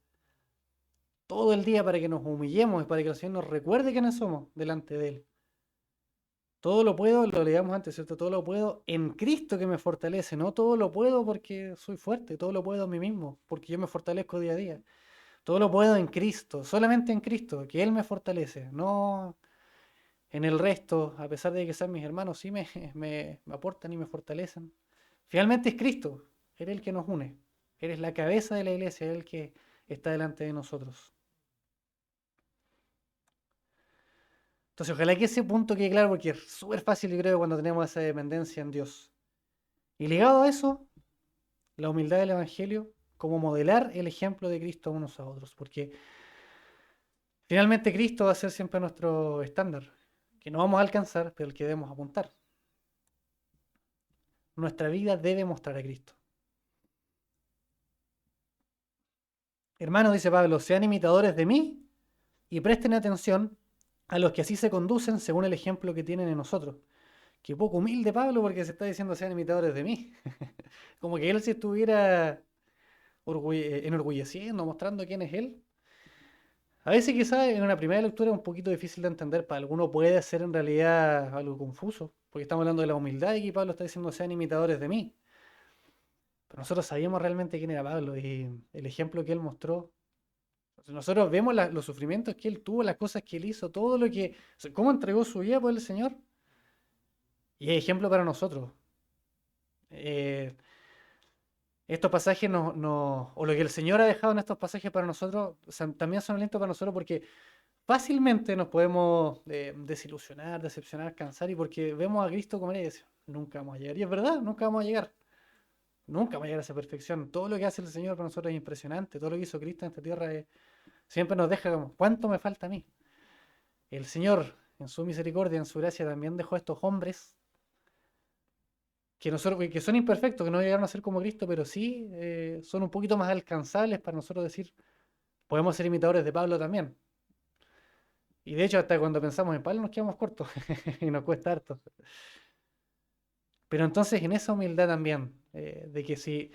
Todo el día para que nos humillemos y para que el Señor nos recuerde quiénes somos delante de Él. Todo lo puedo, lo leíamos antes, ¿cierto? Todo lo puedo en Cristo que me fortalece, no todo lo puedo porque soy fuerte, todo lo puedo en mí mismo, porque yo me fortalezco día a día. Todo lo puedo en Cristo, solamente en Cristo, que Él me fortalece, no en el resto, a pesar de que sean mis hermanos, sí me aportan y me fortalecen. Finalmente es Cristo, Él es el que nos une, Él es la cabeza de la iglesia, Él es el que está delante de nosotros. Entonces, ojalá que ese punto quede claro, porque es súper fácil, yo creo, cuando tenemos esa dependencia en Dios. Y ligado a eso, la humildad del Evangelio, como modelar el ejemplo de Cristo a unos a otros, porque finalmente Cristo va a ser siempre nuestro estándar, que no vamos a alcanzar, pero el que debemos apuntar. Nuestra vida debe mostrar a Cristo. Hermanos, dice Pablo, sean imitadores de mí y presten atención a los que así se conducen según el ejemplo que tienen en nosotros. Qué poco humilde Pablo, porque se está diciendo sean imitadores de mí. Como que él se estuviera enorgulleciendo, mostrando quién es él. A veces quizás en una primera lectura es un poquito difícil de entender, para alguno puede ser en realidad algo confuso, porque estamos hablando de la humildad y aquí Pablo está diciendo sean imitadores de mí. Pero nosotros sabíamos realmente quién era Pablo y el ejemplo que él mostró. Nosotros vemos los sufrimientos que él tuvo, las cosas que él hizo, todo lo que, cómo entregó su vida por el Señor. Y es ejemplo para nosotros. Estos pasajes o lo que el Señor ha dejado en estos pasajes para nosotros, también son alientos para nosotros porque fácilmente nos podemos desilusionar, decepcionar, cansar, y porque vemos a Cristo como Él y decimos, nunca vamos a llegar. Y es verdad, nunca vamos a llegar. Nunca vamos a llegar a esa perfección. Todo lo que hace el Señor para nosotros es impresionante. Todo lo que hizo Cristo en esta tierra siempre nos deja como, ¿cuánto me falta a mí? El Señor, en su misericordia, en su gracia, también dejó a estos hombres que son imperfectos, que no llegaron a ser como Cristo, pero sí son un poquito más alcanzables para nosotros decir, podemos ser imitadores de Pablo también. Y de hecho, hasta cuando pensamos en Pablo nos quedamos cortos y nos cuesta harto. Pero entonces en esa humildad también, de que si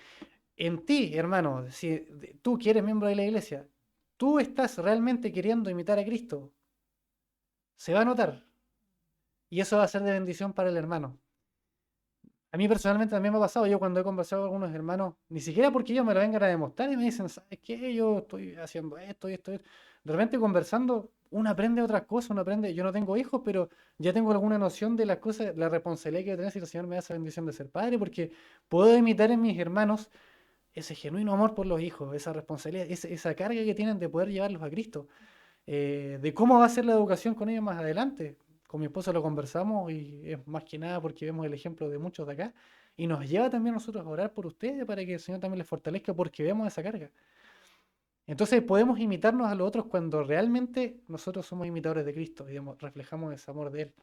en ti, hermano, si tú que eres miembro de la iglesia, tú estás realmente queriendo imitar a Cristo, se va a notar. Y eso va a ser de bendición para el hermano. A mí personalmente también me ha pasado, yo cuando he conversado con algunos hermanos, ni siquiera porque ellos me lo vengan a demostrar y me dicen, ¿sabes qué? Yo estoy haciendo esto y esto, y esto. De repente conversando, uno aprende otras cosas, uno aprende, yo no tengo hijos, pero ya tengo alguna noción de las cosas, la responsabilidad que voy a tener si el Señor me da esa bendición de ser padre, porque puedo imitar en mis hermanos ese genuino amor por los hijos, esa responsabilidad, esa carga que tienen de poder llevarlos a Cristo, de cómo va a ser la educación con ellos más adelante. Con mi esposa lo conversamos y es más que nada porque vemos el ejemplo de muchos de acá y nos lleva también a nosotros a orar por ustedes para que el Señor también les fortalezca porque vemos esa carga. Entonces podemos imitarnos a los otros cuando realmente nosotros somos imitadores de Cristo y reflejamos ese amor de Él.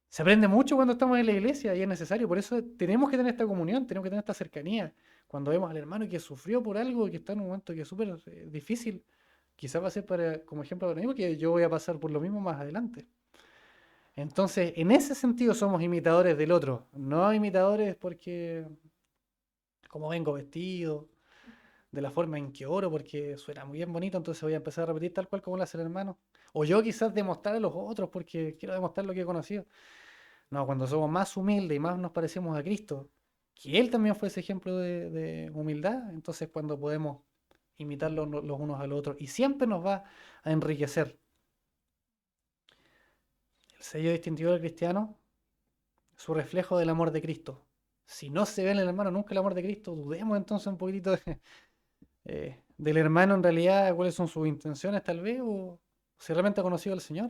Se aprende mucho cuando estamos en la iglesia y es necesario, por eso tenemos que tener esta comunión, tenemos que tener esta cercanía. Cuando vemos al hermano que sufrió por algo, que está en un momento que es súper difícil, quizás va a ser como ejemplo para mí, porque yo voy a pasar por lo mismo más adelante. Entonces, en ese sentido somos imitadores del otro, no imitadores porque como vengo vestido, de la forma en que oro, porque suena muy bien bonito, entonces voy a empezar a repetir tal cual como lo hace el hermano. O yo quizás demostrar a los otros porque quiero demostrar lo que he conocido. No, cuando somos más humildes y más nos parecemos a Cristo, que Él también fue ese ejemplo de humildad, entonces cuando podemos imitarlos los unos a los otros y siempre nos va a enriquecer. El sello distintivo del cristiano, su reflejo del amor de Cristo. Si no se ve en el hermano nunca el amor de Cristo, dudemos entonces un poquitito del hermano en realidad, cuáles son sus intenciones tal vez, o si realmente ha conocido al Señor,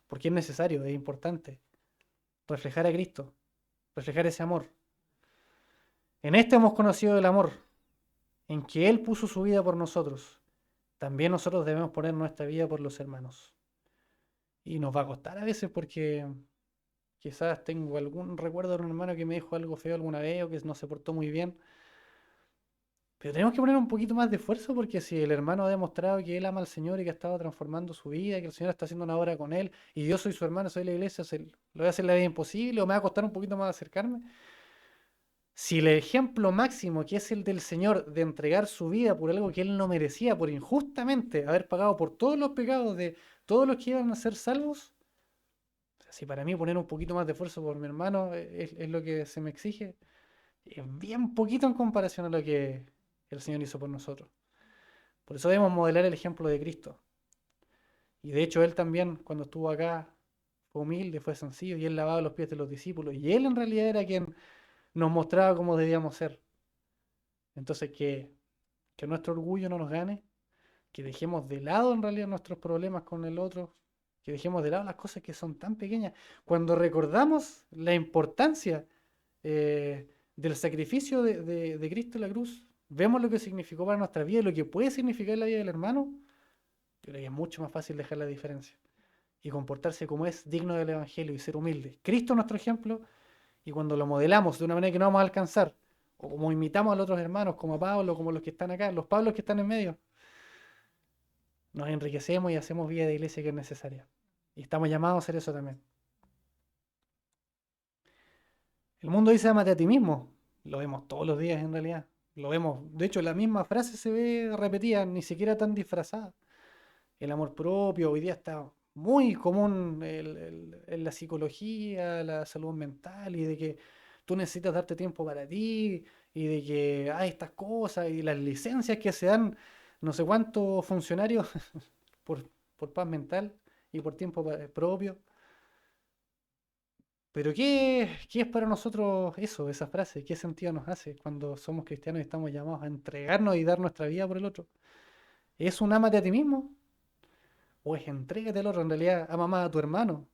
porque es necesario, es importante reflejar a Cristo, reflejar ese amor. En este hemos conocido el amor, en que Él puso su vida por nosotros. También nosotros debemos poner nuestra vida por los hermanos. Y nos va a costar a veces porque quizás tengo algún recuerdo de un hermano que me dijo algo feo alguna vez o que no se portó muy bien. Pero tenemos que poner un poquito más de esfuerzo porque si el hermano ha demostrado que él ama al Señor y que ha estado transformando su vida, que el Señor está haciendo una obra con él, y yo soy su hermano, soy la iglesia, le voy a hacer la vida imposible o me va a costar un poquito más acercarme. Si el ejemplo máximo, que es el del Señor, de entregar su vida por algo que él no merecía, por injustamente haber pagado por todos los pecados de todos los que iban a ser salvos, si para mí poner un poquito más de esfuerzo por mi hermano es lo que se me exige, es bien poquito en comparación a lo que el Señor hizo por nosotros. Por eso debemos modelar el ejemplo de Cristo. Y de hecho Él también, cuando estuvo acá, fue humilde, fue sencillo, y Él lavaba los pies de los discípulos. Y Él en realidad era quien nos mostraba cómo debíamos ser. Entonces que nuestro orgullo no nos gane, que dejemos de lado en realidad nuestros problemas con el otro, que dejemos de lado las cosas que son tan pequeñas. Cuando recordamos la importancia del sacrificio de Cristo en la cruz, vemos lo que significó para nuestra vida y lo que puede significar la vida del hermano, yo creo que es mucho más fácil dejar la diferencia y comportarse como es digno del Evangelio y ser humilde. Cristo es nuestro ejemplo y cuando lo modelamos de una manera que no vamos a alcanzar, o como imitamos a los otros hermanos, como a Pablo, como los que están acá, los Pablos que están en medio, nos enriquecemos y hacemos vida de iglesia que es necesaria. Y estamos llamados a hacer eso también. El mundo dice amate a ti mismo. Lo vemos todos los días en realidad. Lo vemos. De hecho, la misma frase se ve repetida, ni siquiera tan disfrazada. El amor propio hoy día está muy común en la psicología, la salud mental y de que tú necesitas darte tiempo para ti y de que hay estas cosas y las licencias que se dan no sé cuántos funcionarios por paz mental y por tiempo propio. Pero ¿qué es para nosotros eso, esa frase? ¿Qué sentido nos hace cuando somos cristianos y estamos llamados a entregarnos y dar nuestra vida por el otro? ¿Es un ámate a ti mismo? ¿O es entrégate al otro? En realidad, ama más a tu hermano.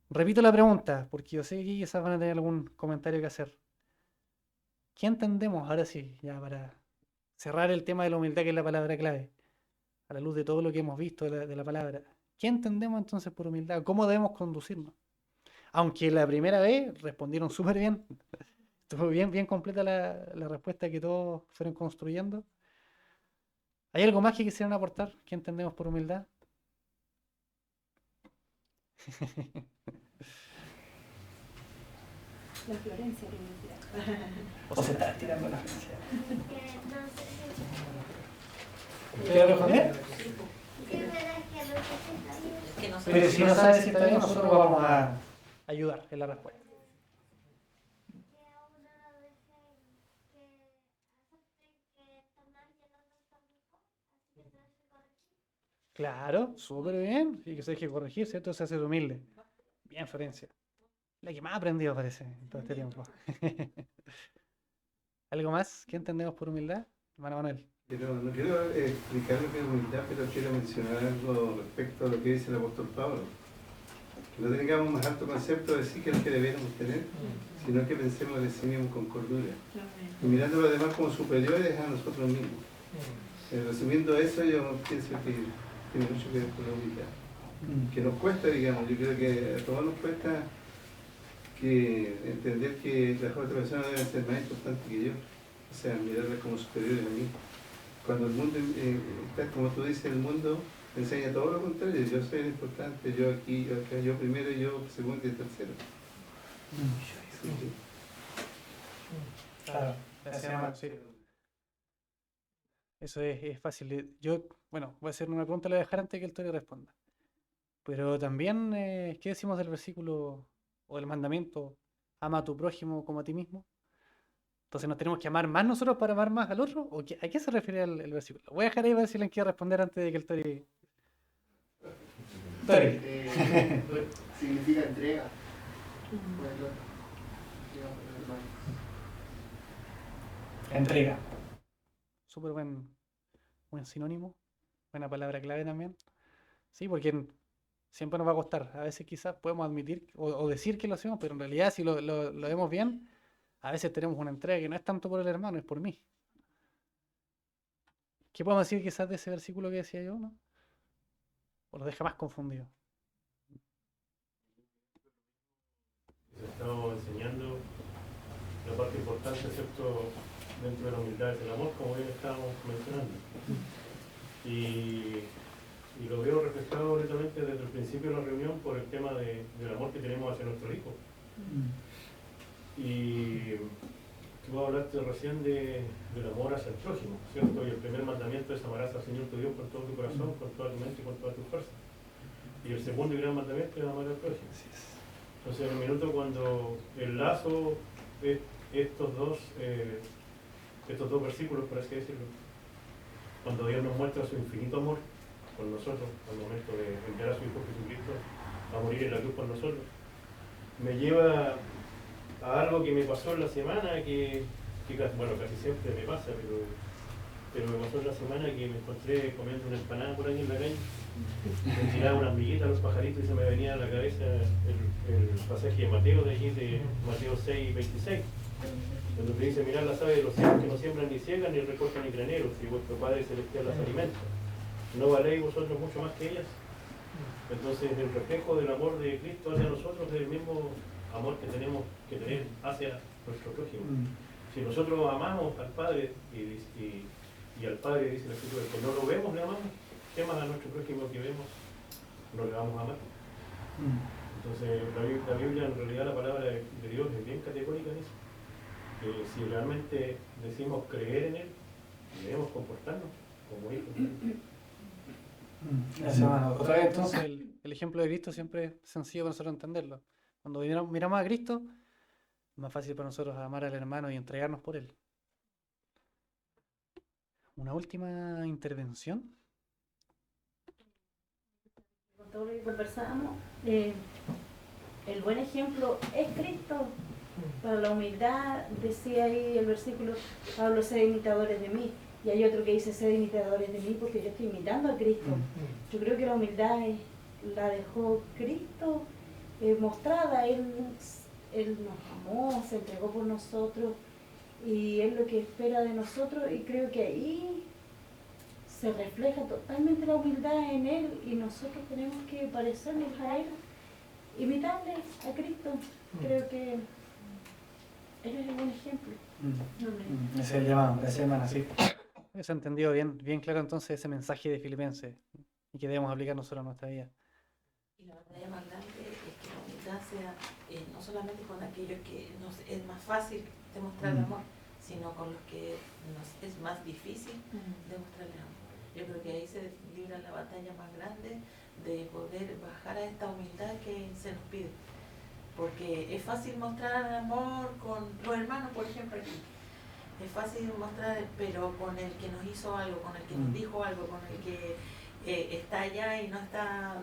Repito la pregunta, porque yo sé que quizás van a tener algún comentario que hacer. ¿Qué entendemos? Ahora sí, ya para cerrar el tema de la humildad, que es la palabra clave, a la luz de todo lo que hemos visto de la palabra. ¿Qué entendemos entonces por humildad? ¿Cómo debemos conducirnos? Aunque la primera vez respondieron súper bien. Estuvo bien completa la respuesta que todos fueron construyendo. ¿Hay algo más que quisieran aportar? ¿Qué entendemos por humildad? La Florencia, que me tira. ¿O se está tirando la fecha? Que no sé si... ¿Quieres responder? Sí, pero es que no sé si está bien. Que no Pero si no sabes si está bien, nosotros vamos a ayudar en la respuesta. Que a uno lo dejen, que acepten que está mal y el otro está mejor, así que tenés que corregir. Claro, súper bien. Y que se deje corregir, ¿cierto? Se hace humilde. Bien, Florencia. La que más ha aprendido parece en todo este tiempo. ¿Algo más? ¿Qué entendemos por humildad? Hermano Manuel. Pero no quiero explicar lo que es humildad, pero quiero mencionar algo respecto a lo que dice el apóstol Pablo. Que no tengamos más alto concepto de sí que el que debiéramos tener, sino que pensemos de sí mismos con cordura. Y mirando a los demás como superiores a nosotros mismos. Resumiendo eso, yo pienso que tiene mucho que ver con la humildad. Que nos cuesta, digamos, yo creo que a todos nos cuesta que entender que las otras personas deben ser más importantes que yo. O sea, mirarlas como superiores a mí. Cuando el mundo, está como tú dices, el mundo enseña todo lo contrario. Yo soy el importante, yo aquí, yo acá, yo primero, yo segundo y tercero. Sí, sí. Claro, sí. Eso es fácil. Yo, bueno, voy a hacer una pregunta, la voy a dejar antes que el Tony responda. Pero también, ¿qué decimos del versículo o del mandamiento? Ama a tu prójimo como a ti mismo. Entonces, ¿nos tenemos que amar más nosotros para amar más al otro? ¿O a qué se refiere el versículo? Voy a dejar ahí a ver si le quiere responder antes de que el Tori. Tori. Significa entrega. Por el otro. Digamos, el hermano. Entrega. Súper buen sinónimo. Buena palabra clave también. Sí, porque siempre nos va a costar. A veces quizás podemos admitir o decir que lo hacemos, pero en realidad si lo vemos bien, a veces tenemos una entrega que no es tanto por el hermano, es por mí. ¿Qué podemos decir quizás de ese versículo que decía yo, no? ¿O lo deja más confundido? Estamos enseñando la parte importante, ¿cierto?, dentro de la humildad del amor, como bien estábamos mencionando. Y lo veo reflejado netamente desde el principio de la reunión por el tema del amor que tenemos hacia nuestro hijo. Y tú hablaste recién del amor hacia el prójimo, ¿cierto? Y el primer mandamiento es amarás al Señor tu Dios con todo tu corazón, con toda tu mente y con toda tu fuerza. Y el segundo y gran mandamiento es amar al prójimo. Entonces, en el minuto cuando el lazo es estos dos versículos, por así decirlo, cuando Dios nos muestra su infinito amor con nosotros, al momento de enviar a su Hijo Jesucristo a morir en la cruz por nosotros, me lleva a algo que me pasó en la semana, que casi siempre me pasa, pero me pasó en la semana que me encontré comiendo una empanada por ahí en la calle, me tiraba una amiguita a los pajaritos y se me venía a la cabeza el pasaje de Mateo, de allí de Mateo 6:26, donde te dice: mirad las aves de los cielos que no siembran ni ciegan ni recogen ni graneros, y vuestro Padre Celestial las alimenta. ¿No valéis vosotros mucho más que ellas? Entonces, el reflejo del amor de Cristo hacia nosotros es el mismo amor que tenemos que tener hacia nuestro prójimo. Si nosotros amamos al Padre y al Padre, dice la Escritura, que no lo vemos, le amamos, ¿qué más a nuestro prójimo que vemos no le vamos a amar? Entonces, la Biblia, en realidad, la palabra de Dios es bien categórica en eso. Que si realmente decimos creer en Él, debemos comportarnos como hijos de Él. Gracias, hermano. Otra vez, entonces, el ejemplo de Cristo siempre es sencillo para nosotros entenderlo. Cuando miramos a Cristo, es más fácil para nosotros amar al hermano y entregarnos por él. Una última intervención. Con todo lo que conversábamos, el buen ejemplo es Cristo. Para la humildad, decía ahí el versículo, Pablo, sed imitadores de mí. Y hay otro que dice, sed imitadores de mí porque yo estoy imitando a Cristo. Yo creo que la humildad la dejó Cristo mostrada. Él nos amó, se entregó por nosotros y es lo que espera de nosotros, y creo que ahí se refleja totalmente la humildad en Él, y nosotros tenemos que parecernos a Él imitarle a Cristo. Creo que Él es el buen ejemplo. Ese es el llamado, gracias hermana, sí. Se ha entendido bien claro entonces ese mensaje de Filipenses y que debemos aplicar nosotros a nuestra vida. Y la batalla más grande es que la unidad sea no solamente con aquellos que nos es más fácil demostrar el amor, sino con los que nos es más difícil demostrarle amor. Yo creo que ahí se libra la batalla más grande de poder bajar a esta humildad que se nos pide. Porque es fácil mostrar amor con los hermanos, por ejemplo, aquí. Es fácil mostrar, pero con el que nos hizo algo, con el que nos dijo algo, con el que está allá y no está...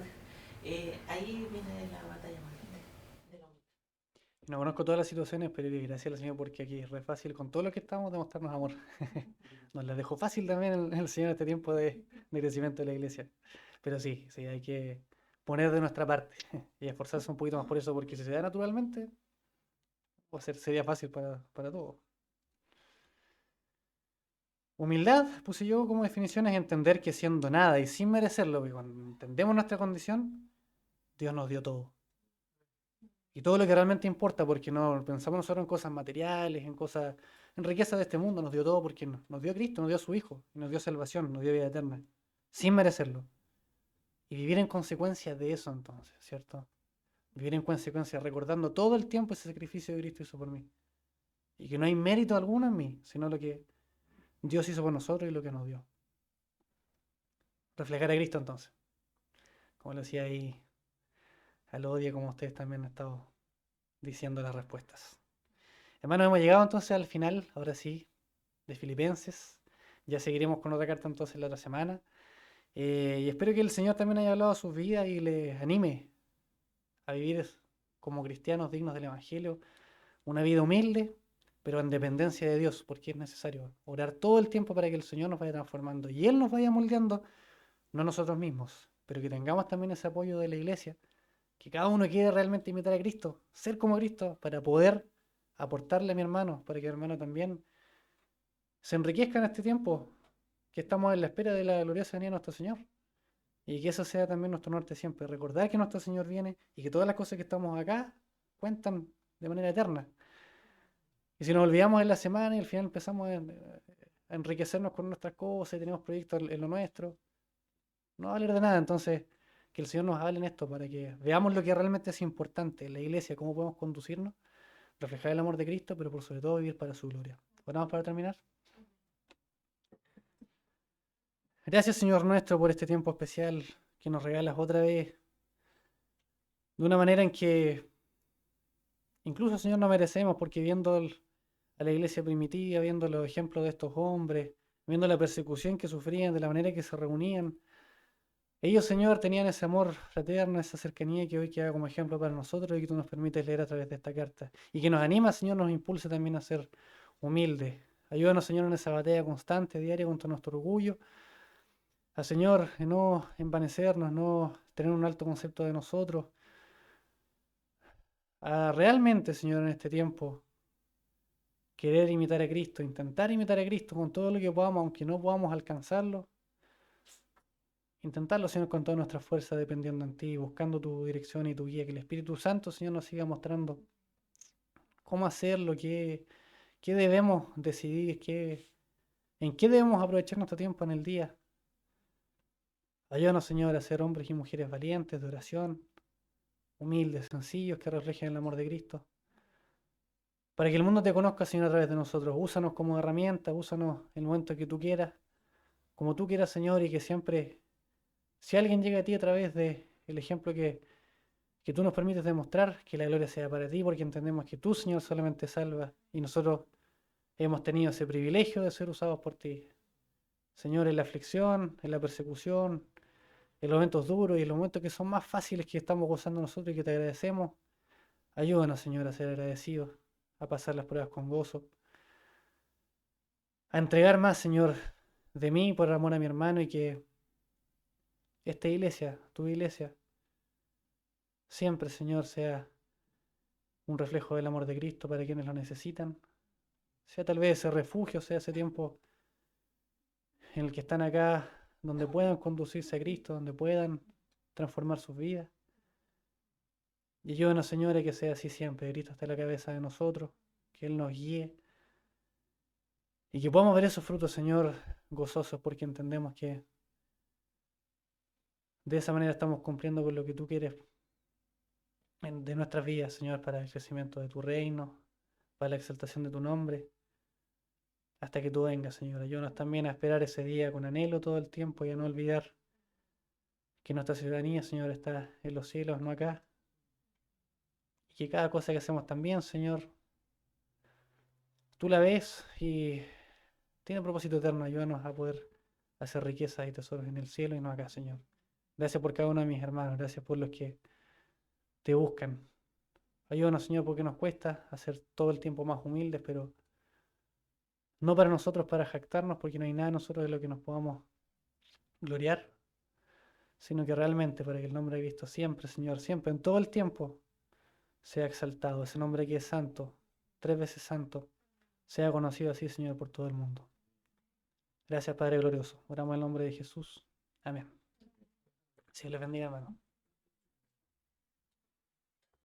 ahí viene la batalla más grande de la humildad. No conozco todas las situaciones, pero gracias al Señor porque aquí es re fácil con todo lo que estamos demostrarnos amor. Nos la dejó fácil también el Señor este tiempo de crecimiento de la iglesia. Pero sí, hay que poner de nuestra parte y esforzarse un poquito más por eso, porque si se da naturalmente, sería fácil para todos. Humildad, puse yo como definición, es entender que siendo nada y sin merecerlo, porque cuando entendemos nuestra condición, Dios nos dio todo. Y todo lo que realmente importa, porque no pensamos nosotros en cosas materiales, en riqueza de este mundo, nos dio todo porque nos dio Cristo, nos dio a su Hijo, y nos dio salvación, nos dio vida eterna, sin merecerlo. Y vivir en consecuencia de eso entonces, ¿cierto? Vivir en consecuencia, recordando todo el tiempo ese sacrificio que Cristo hizo por mí. Y que no hay mérito alguno en mí, sino lo que Dios hizo por nosotros y lo que nos dio. Reflejar a Cristo entonces. Como lo decía ahí al odio, como ustedes también han estado diciendo las respuestas. Hermanos, hemos llegado entonces al final, ahora sí, de Filipenses. Ya seguiremos con otra carta entonces la otra semana. Y espero que el Señor también haya hablado a sus vidas y les anime a vivir como cristianos dignos del Evangelio. Una vida humilde, pero en dependencia de Dios, porque es necesario orar todo el tiempo para que el Señor nos vaya transformando y Él nos vaya moldeando, no nosotros mismos, pero que tengamos también ese apoyo de la iglesia, que cada uno quiere realmente imitar a Cristo, ser como Cristo, para poder aportarle a mi hermano, para que mi hermano también se enriquezca en este tiempo, que estamos en la espera de la gloriosa venida de nuestro Señor. Y que eso sea también nuestro norte siempre, recordar que nuestro Señor viene y que todas las cosas que estamos acá cuentan de manera eterna. Y si nos olvidamos en la semana y al final empezamos a enriquecernos con nuestras cosas y tenemos proyectos en lo nuestro, no va a valer de nada. Entonces, que el Señor nos hable en esto para que veamos lo que realmente es importante en la iglesia, cómo podemos conducirnos, reflejar el amor de Cristo, pero por sobre todo vivir para su gloria. ¿Oramos para terminar? Gracias, Señor nuestro, por este tiempo especial que nos regalas otra vez, de una manera en que incluso, Señor, no merecemos, porque viendo a la iglesia primitiva, viendo los ejemplos de estos hombres, viendo la persecución que sufrían, de la manera que se reunían, ellos, Señor, tenían ese amor fraterno, esa cercanía que hoy queda como ejemplo para nosotros y que tú nos permites leer a través de esta carta. Y que nos anima, Señor, nos impulsa también a ser humildes. Ayúdanos, Señor, en esa batalla constante, diaria, contra nuestro orgullo. A Señor, en no envanecernos, no tener un alto concepto de nosotros. A realmente, Señor, en este tiempo, querer imitar a Cristo, intentar imitar a Cristo con todo lo que podamos, aunque no podamos alcanzarlo. Intentarlo, Señor, con toda nuestra fuerza, dependiendo en ti, buscando tu dirección y tu guía, que el Espíritu Santo, Señor, nos siga mostrando cómo hacerlo, qué debemos decidir, en qué debemos aprovechar nuestro tiempo en el día. Ayúdanos, Señor, a ser hombres y mujeres valientes, de oración, humildes, sencillos, que reflejen el amor de Cristo. Para que el mundo te conozca, Señor, a través de nosotros. Úsanos como herramienta, úsanos en el momento que tú quieras, como tú quieras, Señor, y que siempre, si alguien llega a ti a través del ejemplo que tú nos permites demostrar, que la gloria sea para ti, porque entendemos que tú, Señor, solamente salvas, y nosotros hemos tenido ese privilegio de ser usados por ti. Señor, en la aflicción, en la persecución, en los momentos duros y en los momentos que son más fáciles que estamos gozando nosotros y que te agradecemos, ayúdanos, Señor, a ser agradecidos, a pasar las pruebas con gozo, a entregar más, Señor, de mí por amor a mi hermano, y que esta iglesia, tu iglesia, siempre, Señor, sea un reflejo del amor de Cristo para quienes lo necesitan, sea tal vez ese refugio, sea ese tiempo en el que están acá, donde puedan conducirse a Cristo, donde puedan transformar sus vidas. Y ayúdanos, Señor, a que sea así siempre. Cristo está en la cabeza de nosotros, que Él nos guíe. Y que podamos ver esos frutos, Señor, gozosos, porque entendemos que de esa manera estamos cumpliendo con lo que tú quieres de nuestras vidas, Señor, para el crecimiento de tu reino, para la exaltación de tu nombre, hasta que tú vengas, Señor. Ayúdanos también a esperar ese día con anhelo todo el tiempo y a no olvidar que nuestra ciudadanía, Señor, está en los cielos, no acá. Y que cada cosa que hacemos también, Señor, tú la ves y tiene propósito eterno. Ayúdanos a poder hacer riquezas y tesoros en el cielo y no acá, Señor. Gracias por cada uno de mis hermanos. Gracias por los que te buscan. Ayúdanos, Señor, porque nos cuesta hacer todo el tiempo más humildes, pero no para nosotros, para jactarnos, porque no hay nada en nosotros de lo que nos podamos gloriar, sino que realmente para que el nombre de Cristo siempre, Señor, siempre, en todo el tiempo, sea exaltado. Ese nombre que es santo, 3 veces santo, sea conocido así, Señor, por todo el mundo. Gracias, Padre glorioso. Oramos en el nombre de Jesús. Amén. Dios les bendiga, hermano.